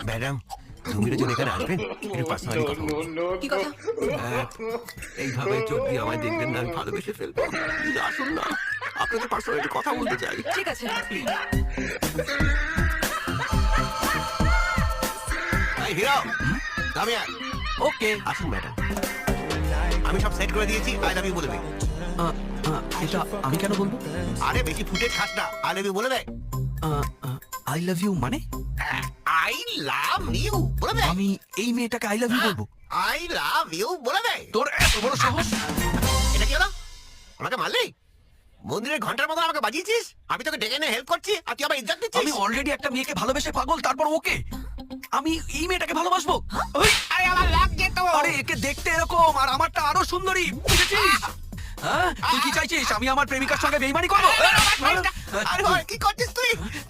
Madam 2 মিনিটের জন্য এখানে আসবেন, একটু পার্সোনালি কথা বলবো। কি কথা? এইভাবে চোখ দিয়ে আমায় দেখবেন না, আমি ভালোবেসে ফেলবো। প্লিজ আসুন না, আপনাদের পার্সোনালি কথা বলতে চাই। ঠিক আছে। এই হিরো, আমি ওকে। আসুন ম্যাডাম, আমি সব সেট করে দিয়েছি, আই লাভ ইউ বলে দেয়। এটা আমি কেন বলবো? আরে বেশি ফুটেজ খাস না, আই লাভ ইউ বলে দেয়। আই লাভ ইউ মানে? আই লাভ ইউ বলে দেয়। আমি এই মেয়েটাকে আই লাভ ইউ বলবো? আই লাভ ইউ বলে দেয়। তোর এত বড় সাহস! এটা কি হলো? আমাকে মারলি? মন্দিরের ঘন্টার মতো আমাকে বাজিয়েছিস? আমি তোকে ডেকে এনে হেল্প করছি আর তুই আবার ইজ্জত দিচ্ছিস? আমি অলরেডি একটা মেয়েকে ভালোবেসে পাগল, তারপর ওকে আমি এই মেয়েটাকে ভালোবাসবো? আরে আমার লাগছে তো। আরে একে দেখতে এরকম আর আমারটা আরো সুন্দরী, বুঝেছিস? হ্যাঁ, তুই কি চাইছিস আমি আমার প্রেমিকার সঙ্গে বেইমানি করবো? আরে ভাই কি করছিস তুই?